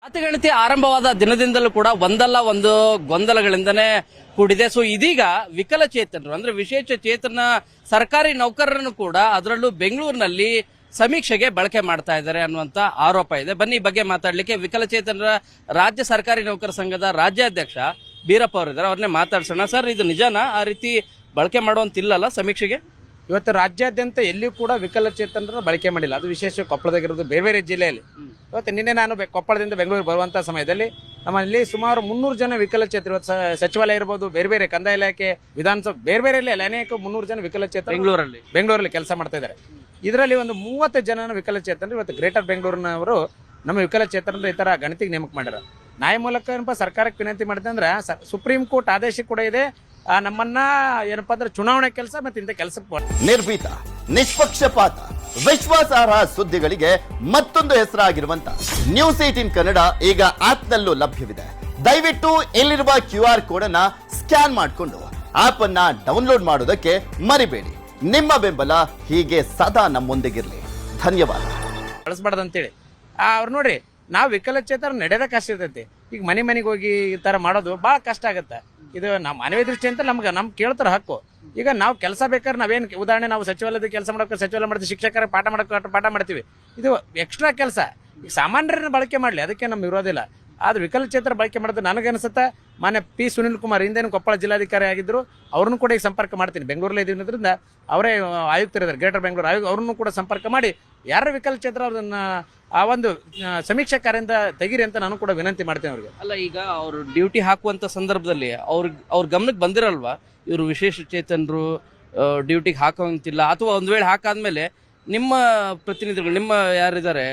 ಮತಗಣತಿ ಆರಂಭವಾದ ದಿನದಿಂದಲೂ ಕೂಡ ಒಂದಲ್ಲ ಒಂದು ಗೊಂದಲಗಳಿಂದನೇ ಕೂಡಿದೆ. ಸೊ ಇದೀಗ ವಿಕಲಚೇತನರು ಅಂದ್ರೆ ವಿಶೇಷ ಚೇತನ ಸರ್ಕಾರಿ ನೌಕರರನ್ನು ಕೂಡ ಅದರಲ್ಲೂ ಬೆಂಗಳೂರಿನಲ್ಲಿ ಸಮೀಕ್ಷೆಗೆ ಬಳಕೆ ಮಾಡ್ತಾ ಇದ್ದಾರೆ ಅನ್ನುವಂತ ಆರೋಪ ಇದೆ. ಬನ್ನಿ ಈ ಬಗ್ಗೆ ಮಾತಾಡ್ಲಿಕ್ಕೆ ವಿಕಲಚೇತನರ ರಾಜ್ಯ ಸರ್ಕಾರಿ ನೌಕರ ಸಂಘದ ರಾಜ್ಯಾಧ್ಯಕ್ಷ ಬೀರಪ್ಪ ಅವರಿದ್ದಾರೆ. ಅವ್ರನ್ನೇ ಮಾತಾಡ್ಸೋಣ. ಸರ್, ಇದು ನಿಜಾನಾ ಆ ರೀತಿ ಬಳಕೆ ಮಾಡುವಂತಿಲ್ಲಲ್ಲ ಸಮೀಕ್ಷೆಗೆ? ಇವತ್ತು ರಾಜ್ಯಾದ್ಯಂತ ಎಲ್ಲಿಯೂ ಕೂಡ ವಿಕಲಚೇತನರ ಬಳಕೆ ಮಾಡಿಲ್ಲ. ಅದು ವಿಶೇಷ ಕೊಪ್ಪಳದಾಗಿರೋದು ಬೇರೆ ಬೇರೆ ಜಿಲ್ಲೆಯಲ್ಲಿ. ಇವತ್ತು ನಿನ್ನೆ ನಾನು ಕೊಪ್ಪಳದಿಂದ ಬೆಂಗಳೂರಿಗೆ ಬರುವಂಥ ಸಮಯದಲ್ಲಿ ನಮ್ಮಲ್ಲಿ ಸುಮಾರು 300 ಜನ ವಿಕಲಚೇತನ, ಇವತ್ತು ಸಚಿವಾಲಯ ಇರ್ಬೋದು, ಬೇರೆ ಬೇರೆ ಕಂದಾಯ ಇಲಾಖೆ, ವಿಧಾನಸಭೆ, ಬೇರೆ ಬೇರೆ ಅನೇಕ 300 ಜನ ವಿಕಲಚೇತನ ಬೆಂಗಳೂರಲ್ಲಿ ಕೆಲಸ ಮಾಡ್ತಾ ಇದ್ದಾರೆ. ಇದರಲ್ಲಿ ಒಂದು 30 ಜನ ವಿಕಲಚೇತನರು ಇವತ್ತು ಗ್ರೇಟರ್ ಬೆಂಗಳೂರಿನವರು ನಮ್ಮ ವಿಕಲಚೇತನರು ಈ ಥರ ಗಣತಿಗೆ ನೇಮಕ ಮಾಡ್ಯಾರ. ನ್ಯಾಯ ಮೂಲಕ ಏನಪ್ಪ ಸರ್ಕಾರಕ್ಕೆ ವಿನಂತಿ ಮಾಡಿದೆ ಅಂದ್ರೆ ಸುಪ್ರೀಂ ಕೋರ್ಟ್ ಆದೇಶ ಕೂಡ ಇದೆ, ನಮ್ಮನ್ನ ಏನಪ್ಪಾ ಅಂದ್ರೆ ಚುನಾವಣೆ ಕೆಲಸ ಮತ್ತೆ ಇಂಥ ಕೆಲಸಕ್ಕೆ ನಿರ್ಭೀತ, ನಿಷ್ಪಕ್ಷಪಾತ, ವಿಶ್ವಾಸಾರ್ಹ ಸುದ್ದಿಗಳಿಗೆ ಮತ್ತೊಂದು ಹೆಸರಾಗಿರುವಂತ ನ್ಯೂಸ್18 ಕನ್ನಡ ಈಗ ಆಪ್ನಲ್ಲೂ ಲಭ್ಯವಿದೆ. ದಯವಿಟ್ಟು ಇಲ್ಲಿರುವ QR ಕೋಡ್ ಅನ್ನ ಸ್ಕ್ಯಾನ್ ಮಾಡಿಕೊಂಡು ಆಪ್ ಅನ್ನ ಡೌನ್ಲೋಡ್ ಮಾಡೋದಕ್ಕೆ ಮರಿಬೇಡಿ. ನಿಮ್ಮ ಬೆಂಬಲ ಹೀಗೆ ಸದಾ ನಮ್ಮೊಂದಿಗಿರಲಿ. ಧನ್ಯವಾದ. ಬಳಸಬಾರ್ದಂತೇಳಿ ಅವ್ರು ನೋಡ್ರಿ, ನಾವು ವಿಕಲಚೇತನ ನಡೆಯೋದ ಕಷ್ಟ ಇರ್ತೈತಿ. ಈಗ ಮನೆಗೆ ಹೋಗಿ ಈ ಥರ ಮಾಡೋದು ಭಾಳ ಕಷ್ಟ ಆಗುತ್ತೆ. ಇದು ನಮ್ಮ ಮಾನವೀಯ ದೃಷ್ಟಿ ಅಂತ ನಮ್ಗೆ ಕೇಳ್ತಾರೆ ಹಕ್ಕು. ಈಗ ನಾವು ಕೆಲಸ ಬೇಕಾದ್ರೆ ನಾವೇನು ಉದಾಹರಣೆ, ನಾವು ಸಚಿವಾಲಯದ ಕೆಲಸ ಮಾಡೋಕೆ ಸಚಿವಾಲಯ ಮಾಡ್ತೀವಿ, ಶಿಕ್ಷಕರ ಪಾಠ ಮಾಡ್ತೀವಿ. ಇದು ಎಕ್ಸ್ಟ್ರಾ ಕೆಲಸ. ಈಗ ಸಾಮಾನ್ಯರನ್ನ ಬಳಕೆ ಮಾಡಲಿ, ಅದಕ್ಕೆ ನಮ್ಮ ವಿರೋಧಿಲ್ಲ. ಆದ್ರೆ ವಿಕಲಚೇತರ ಬಳಕೆ ಮಾಡೋದು ನನಗನ್ಸುತ್ತೆ. ಮಾನ್ಯ ಪಿ ಸುನಿಲ್ ಕುಮಾರ್ ಹಿಂದೇನು ಕೊಪ್ಪಳ ಜಿಲ್ಲಾಧಿಕಾರಿ ಆಗಿದ್ರು, ಅವ್ರನ್ನೂ ಕೂಡ ಈಗ ಸಂಪರ್ಕ ಮಾಡ್ತೀನಿ. ಬೆಂಗಳೂರಲ್ಲಿ ಇದ್ರಿಂದ ಅವರೇ ಆಯುಕ್ತರಿದ್ದಾರೆ, ಗ್ರೇಟರ್ ಬೆಂಗಳೂರು ಆಯುಕ್ತ, ಅವ್ರನ್ನೂ ಕೂಡ ಸಂಪರ್ಕ ಮಾಡಿ ಯಾರ ವಿಕಲಚೇತರ ಅವ್ರನ್ನ ಆ ಒಂದು ಸಮೀಕ್ಷಾ ಕಾರ್ಯದಿಂದ ತೆಗೀರಿ ಅಂತ ನಾನು ಕೂಡ ವಿನಂತಿ ಮಾಡ್ತೇನೆ ಅವ್ರಿಗೆ. ಅಲ್ಲ, ಈಗ ಅವರು ಡ್ಯೂಟಿ ಹಾಕುವಂತ ಸಂದರ್ಭದಲ್ಲಿ ಅವ್ರ ಗಮನಕ್ಕೆ ಬಂದಿರಲ್ವಾ ಇವರು ವಿಶೇಷ ಚೇತನರು ಡ್ಯೂಟಿಗೆ ಹಾಕೋಂತಿಲ್ಲ, ಅಥವಾ ಒಂದ್ ವೇಳೆ ಹಾಕಾದ್ಮೇಲೆ ನಿಮ್ಮ ಪ್ರತಿನಿಧಿಗಳು, ನಿಮ್ಮ ಯಾರಿದ್ದಾರೆ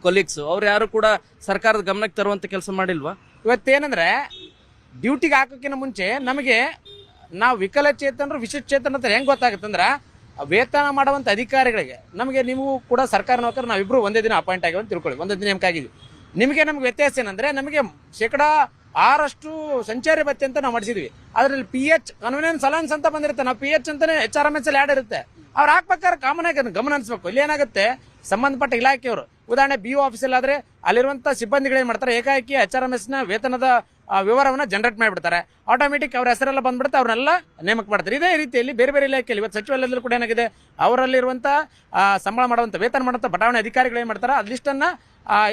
ಕೊಲೀಗ್ಸ್, ಅವ್ರು ಯಾರು ಕೂಡ ಸರ್ಕಾರದ ಗಮನಕ್ಕೆ ತರುವಂತ ಕೆಲಸ ಮಾಡಿಲ್ವಾ? ಇವತ್ತೇನಂದ್ರೆ ಡ್ಯೂಟಿಗೆ ಹಾಕೋಕ್ಕಿಂತ ಮುಂಚೆ ನಮಗೆ ನಾವು ವಿಕಲಚೇತನರು ವಿಶೇಷ ಚೇತನ ಅಂತ ಹೆಂಗೆ ಗೊತ್ತಾಗುತ್ತಂದ್ರೆ, ವೇತನ ಮಾಡುವಂಥ ಅಧಿಕಾರಿಗಳಿಗೆ ನಮಗೆ, ನೀವು ಕೂಡ ಸರ್ಕಾರ ನೌಕರ, ನಾವಿಬ್ರು ಒಂದೇ ದಿನ ಅಪಾಯಿಂಟ್ ಆಗಿವೆ ಅಂತ ತಿಳ್ಕೊಳ್ಳಿ, ಒಂದೇ ದಿನ ನೇಮಕ ಆಗಿದ್ವಿ. ನಮಗೆ ವ್ಯತ್ಯಾಸ ಏನಂದ್ರೆ, ನಮಗೆ 6% ಸಂಚಾರಿ ಭತ್ಯೆ ಅಂತ ನಾವು ಮಾಡಿಸಿದ್ವಿ. ಅದರಲ್ಲಿ PH ಕನ್ವೀನಿಯನ್ಸ್ ಅಲೌನ್ಸ್ ಅಂತ ಬಂದಿರುತ್ತೆ. ನಾವು PH ಅಂತಾನೆ HRMS ಅಲ್ಲಿ ಆಡ್ ಇರುತ್ತೆ. ಅವ್ರು ಹಾಕ್ಬೇಕಾದ್ರೆ ಕಾಮನ್ ಆಗಿ ಗಮನ ಹರಿಸಬೇಕು. ಇಲ್ಲಿ ಏನಾಗುತ್ತೆ, ಸಂಬಂಧಪಟ್ಟ ಇಲಾಖೆಯವರು, ಉದಾಹರಣೆ BO ಆಫೀಸಲ್ಲಿ ಆದ್ರೆ ಅಲ್ಲಿರುವಂಥ ಸಿಬ್ಬಂದಿಗಳು ಏನು ಮಾಡ್ತಾರೆ, ಏಕಾಏಕಿ HRMS ನ ವೇತನದ ವಿವರವನ್ನು ಜನರೇಟ್ ಮಾಡಿಬಿಡ್ತಾರೆ. ಆಟೋಮೆಟಿಕ್ ಅವ್ರ ಹೆಸರೆಲ್ಲ ಬಂದ್ಬಿಡುತ್ತೆ, ಅವ್ರನ್ನೆಲ್ಲ ನೇಮಕ ಮಾಡ್ತಾರೆ. ಇದೇ ರೀತಿಯಲ್ಲಿ ಬೇರೆ ಬೇರೆ ಇಲಾಖೆಯಲ್ಲಿ ಇವತ್ತು ಸಚಿವಾಲಯದಲ್ಲಿ ಕೂಡ ಏನಾಗಿದೆ, ಅವರಲ್ಲಿರುವಂಥ ಸಂಬಳ ಮಾಡುವಂಥ, ವೇತನ ಮಾಡುವಂಥ ಬಟಾವಣೆ ಅಧಿಕಾರಿಗಳು ಏನು ಮಾಡ್ತಾರೆ, ಅದು ಲಿಸ್ಟನ್ನು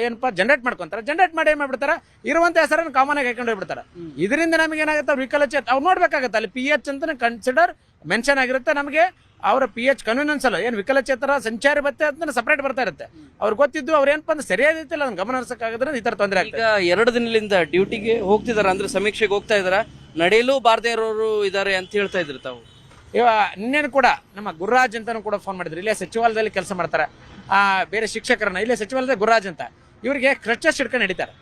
ಏನಪ್ಪ ಜನರೇಟ್ ಮಾಡ್ಕೊಂತಾರೆ. ಜನರೇಟ್ ಮಾಡಿ ಏನು ಮಾಡ್ಬಿಡ್ತಾರೆ, ಇರುವಂಥ ಹೆಸರನ್ನು ಕಾಮನ್ ಆಗಿ ಹಾಕೊಂಡು ಹೋಗ್ಬಿಡ್ತಾರೆ. ಇದರಿಂದ ನಮಗೆ ಏನಾಗುತ್ತೆ, ಅವ್ರು ವಿಕಲಚೇತ ಅವ್ರು ನೋಡ್ಬೇಕಾಗತ್ತೆ. ಅಲ್ಲಿ PH ಅಂತಾನೆ ಕನ್ಸಿಡರ್ ಮೆನ್ಷನ್ ಆಗಿರುತ್ತೆ. ನಮಗೆ ಅವರ PH ಕನ್ವೀನಿಯನ್ಸ್ ಅಲ್ಲ, ಏನು ವಿಕಲಚೇತರ ಸಂಚಾರಿ ಭತ್ಯೆ ಅಂತ ಸಪರೇಟ್ ಬರ್ತಾ ಇರುತ್ತೆ. ಅವ್ರಿಗೆ ಗೊತ್ತಿದ್ದು ಅವ್ರು ಏನಪ್ಪ ಅಂದ್ರೆ ಸರಿಯಾದ ರೀತಿಯಲ್ಲಿ ಅದನ್ನು ಗಮನ ಹರಿಸಕ್ಕಾಗದ್ರೆ ಈ ಥರ ತೊಂದರೆ ಆಗ್ತದೆ. ಈಗ 2 ದಿನದಿಂದ ಡ್ಯೂಟಿಗೆ ಹೋಗ್ತಿದಾರ, ಅಂದ್ರೆ ಸಮೀಕ್ಷೆಗೆ ಹೋಗ್ತಾ ಇದಾರ, ನಡೆಯಲು ಬಾರದೇ ಇರೋರು ಇದಾರೆ ಅಂತ ಹೇಳ್ತಾ ಇದ್ರು ತಾವು. ನಿನ್ನೇನು ಕೂಡ ನಮ್ಮ ಗುರುರಾಜ್ ಅಂತಾನು ಕೂಡ ಫೋನ್ ಮಾಡಿದ್ರು. ಇಲ್ಲೇ ಸಚಿವಾಲಯದಲ್ಲಿ ಕೆಲಸ ಮಾಡ್ತಾರೆ, ಬೇರೆ ಶಿಕ್ಷಕರನ್ನ, ಇಲ್ಲೇ ಸಚಿವಾಲಯದ ಗುರುರಾಜ್ ಅಂತ, ಇವರಿಗೆ ಕ್ರಚಸ್ ಹಿಡ್ಕೊಂಡು ನಡೀತಾರೆ.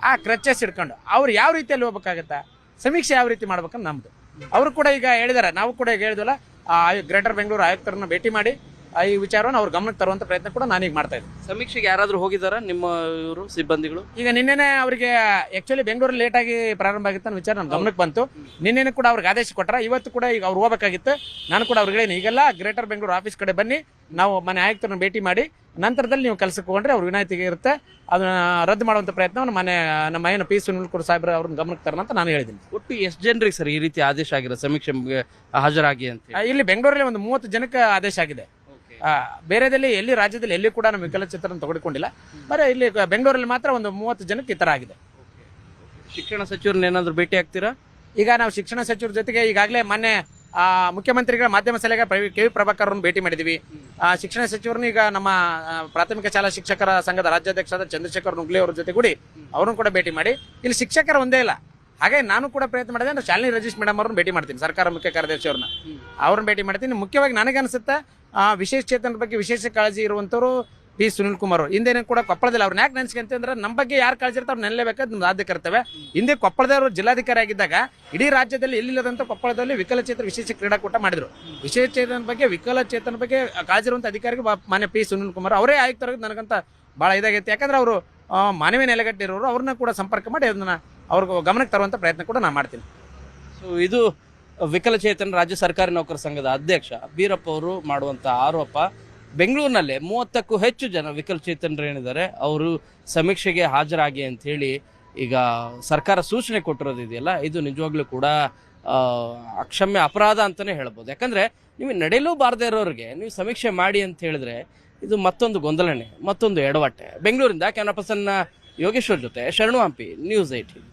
ಆ ಕ್ರಚಸ್ ಹಿಡ್ಕೊಂಡು ಅವ್ರು ಯಾವ ರೀತಿಯಲ್ಲಿ ಹೋಗ್ಬೇಕಾಗತ್ತಾ, ಸಮೀಕ್ಷೆ ಯಾವ ರೀತಿ ಮಾಡ್ಬೇಕಂತ ನಮ್ದು. ಅವರು ಕೂಡ ಈಗ ಹೇಳಿದಾರೆ, ನಾವು ಕೂಡ ಈಗ ಹೇಳಿದ್ವಲ್ಲ, ಗ್ರೇಟರ್ ಬೆಂಗಳೂರು ಆಯುಕ್ತರನ್ನ ಭೇಟಿ ಮಾಡಿ ಈ ವಿಚಾರವನ್ನು ಅವ್ರ ಗಮನಕ್ಕೆ ತರುವಂತ ಪ್ರಯತ್ನ ಕೂಡ ನಾನೀಗ ಮಾಡ್ತಾ ಇದ್ದೀನಿ. ಸಮೀಕ್ಷೆಗೆ ಯಾರಾದ್ರೂ ಹೋಗಿದಾರ ನಿಮ್ಮ ಇವರು ಸಿಬ್ಬಂದಿಗಳು? ಈಗ ನಿನ್ನೆನೆ ಅವರಿಗೆ ಆಕ್ಚುಲಿ ಬೆಂಗಳೂರಲ್ಲಿ ಲೇಟ್ ಆಗಿ ಪ್ರಾರಂಭ ಆಗಿತ್ತು ಅನ್ನೋ ವಿಚಾರ ನಮ್ಮ ಗಮನಕ್ಕೆ ಬಂತು. ನಿನ್ನೆನೆ ಕೂಡ ಅವ್ರಿಗೆ ಆದೇಶ ಕೊಟ್ಟರ, ಇವತ್ತು ಕೂಡ ಈಗ ಅವ್ರು ಹೋಗ್ಬೇಕಾಗಿತ್ತು. ನಾನು ಕೂಡ ಅವ್ರಿಗೆ ಹೇಳಿ, ಈಗೆಲ್ಲ ಗ್ರೇಟರ್ ಬೆಂಗಳೂರು ಆಫೀಸ್ ಕಡೆ ಬನ್ನಿ, ನಾವು ಮನೆ ಆಯುಕ್ತರನ್ನ ಭೇಟಿ ಮಾಡಿ ನಂತರದಲ್ಲಿ ನೀವು ಕೆಲಸಕ್ಕೆ ಹೋಗೊಂಡ್ರೆ ಅವ್ರ ವಿನಾಯಿತಿಗೆ ಇರುತ್ತೆ, ಅದನ್ನ ರದ್ದು ಮಾಡುವಂಥ ಪ್ರಯತ್ನವನ್ನು ನಮ್ಮ ಏನು ಪಿ ಸುನಿಲ್ ಕುಮಾರ್ ಸಾಹೇಬ್ರ ಅವ್ರನ್ನ ಗಮನಕ್ಕೆ ತರೋಣ ಅಂತ ನಾನು ಹೇಳಿದ್ದೀನಿ. ಒಟ್ಟು ಎಷ್ಟು ಜನರಿಗೆ ಸರ್ ಈ ರೀತಿ ಆದೇಶ ಆಗಿರೋ ಸಮೀಕ್ಷೆ ಹಾಜರಾಗಿ ಅಂತ? ಇಲ್ಲಿ ಬೆಂಗಳೂರಲ್ಲಿ ಒಂದು 30 ಜನಕ್ಕೆ ಆದೇಶ ಆಗಿದೆ. ಬೇರೆದಲ್ಲಿ ಎಲ್ಲಿ ರಾಜ್ಯದಲ್ಲಿ ಎಲ್ಲಿ ಕೂಡ ನಮ್ಮ ವಿಕಲಚೇತನ ತೆಗೆದುಕೊಂಡಿಲ್ಲ. ಬರೀ ಇಲ್ಲಿ ಬೆಂಗಳೂರಲ್ಲಿ ಮಾತ್ರ ಒಂದು 30 ಜನಕ್ಕೆ ಈ ಥರ ಆಗಿದೆ. ಶಿಕ್ಷಣ ಸಚಿವರನ್ನ ಏನಾದರೂ ಭೇಟಿ ಆಗ್ತೀರಾ? ಈಗ ನಾವು ಶಿಕ್ಷಣ ಸಚಿವರ ಜೊತೆಗೆ ಈಗಾಗಲೇ ಮೊನ್ನೆ ಮುಖ್ಯಮಂತ್ರಿಗಳ ಮಾಧ್ಯಮ ಸಲಹೆಗೆ KV ಪ್ರಭಾಕರ್ ಅವ್ರನ್ನ ಭೇಟಿ ಮಾಡಿದ್ವಿ. ಶಿಕ್ಷಣ ಸಚಿವರನ್ನು ಈಗ ನಮ್ಮ ಪ್ರಾಥಮಿಕ ಶಾಲಾ ಶಿಕ್ಷಕರ ಸಂಘದ ರಾಜ್ಯಾಧ್ಯಕ್ಷರಾದ ಚಂದ್ರಶೇಖರ್ ನುಗ್ಲೆ ಅವ್ರ ಜೊತೆ ಕೂಡಿ ಅವ್ರನ್ನ ಕೂಡ ಭೇಟಿ ಮಾಡಿ, ಇಲ್ಲಿ ಶಿಕ್ಷಕರು ಒಂದೇ ಇಲ್ಲ, ಹಾಗೆ ನಾನು ಕೂಡ ಪ್ರಯತ್ನ ಮಾಡಿದೆ. ನಾನು ಶಾಲಿನಿ ರಜೀಶ್ ಮೇಡಮ್ ಅವ್ರನ್ನ ಭೇಟಿ ಮಾಡ್ತೀನಿ, ಸರ್ಕಾರ ಮುಖ್ಯ ಕಾರ್ಯದರ್ಶಿ ಅವ್ರನ್ನ ಭೇಟಿ ಮಾಡ್ತೀನಿ. ಮುಖ್ಯವಾಗಿ ನನಗನ್ಸುತ್ತೆ ವಿಶೇಷ ಚೇತನರ ಬಗ್ಗೆ ವಿಶೇಷ ಕಾಳಜಿ ಇರುವಂಥವ್ರು ಪಿ ಸುನಿಲ್ ಕುಮಾರ್ ಅವರು. ಹಿಂದೆ ಕೂಡ ಕೊಪ್ಪಳದಲ್ಲಿ ಅವ್ರನ್ನ ಯಾಕೆ ನೆನೆಸ್ಕೊಂತಂದ್ರೆ, ನಮ್ಮ ಬಗ್ಗೆ ಯಾರು ಕಾಳಜಿ ಇರ್ತಾರೆ ಅವ್ರು ನೆನಲೇಬೇಕಾದ ನಮ್ಮ ರಾಜ್ಯ ಕರ್ತವ್ಯ. ಹಿಂದೆ ಕೊಪ್ಪಳದವರು ಜಿಲ್ಲಾಧಿಕಾರಿ ಆಗಿದ್ದಾಗ ಇಡೀ ರಾಜ್ಯದಲ್ಲಿ ಎಲ್ಲಿಲ್ಲದಂಥ ಕೊಪ್ಪಳದಲ್ಲಿ ವಿಕಲಚೇತನ ವಿಶೇಷ ಕ್ರೀಡಾಕೂಟ ಮಾಡಿದ್ರು. ವಿಶೇಷ ಚೇತನ ಬಗ್ಗೆ, ವಿಕಲಚೇತನ ಬಗ್ಗೆ ಕಾಳಜಿ ಇರುವಂಥ ಅಧಿಕಾರಿಗೆ ಮಾನ್ಯ ಪಿ ಸುನಿಲ್ ಕುಮಾರ್ ಅವರೇ ಆಯುಕ್ತರಾಗಿ ನನಗಂತ ಭಾಳ ಇದಾಗೈತೆ. ಯಾಕಂದ್ರೆ ಅವರು ಮಾನವೀಯ ನೆಲೆಗಟ್ಟಿರೋರು, ಅವ್ರನ್ನ ಕೂಡ ಸಂಪರ್ಕ ಮಾಡಿ ಅದನ್ನ ಅವ್ರಿಗೆ ಗಮನಕ್ಕೆ ತರುವಂಥ ಪ್ರಯತ್ನ ಕೂಡ ನಾನು ಮಾಡ್ತೀನಿ. ಸೊ ಇದು ವಿಕಲಚೇತನ ರಾಜ್ಯ ಸರ್ಕಾರಿ ನೌಕರ ಸಂಘದ ಅಧ್ಯಕ್ಷ ಬೀರಪ್ಪ ಅವರು ಮಾಡುವಂಥ ಆರೋಪ. ಬೆಂಗಳೂರಿನಲ್ಲೇ 30ಕ್ಕೂ ಹೆಚ್ಚು ಜನ ವಿಕಲಚೇತನರು ಏನಿದ್ದಾರೆ ಅವರು ಸಮೀಕ್ಷೆಗೆ ಹಾಜರಾಗಿ ಅಂತ ಹೇಳಿ ಈಗ ಸರ್ಕಾರ ಸೂಚನೆ ಕೊಟ್ಟಿರೋದು ಇದೆಯಲ್ಲ, ಇದು ನಿಜವಾಗ್ಲೂ ಕೂಡ ಅಕ್ಷಮ್ಯ ಅಪರಾಧ ಅಂತಲೇ ಹೇಳ್ಬೋದು. ಯಾಕಂದರೆ ನೀವು ನಡೆಯಲೂ ಬಾರದೇ ಇರೋರಿಗೆ ನೀವು ಸಮೀಕ್ಷೆ ಮಾಡಿ ಅಂತ ಹೇಳಿದ್ರೆ ಇದು ಮತ್ತೊಂದು ಗೊಂದಲನೆ, ಮತ್ತೊಂದು ಎಡವಟ್ಟೆ. ಬೆಂಗಳೂರಿಂದ ಕ್ಯಾಮರಾ ಪರ್ಸನ್ ಯೋಗೇಶ್ವರ್ ಜೊತೆ ಶರಣು ಹಂಪಿ, ನ್ಯೂಸ್ 18.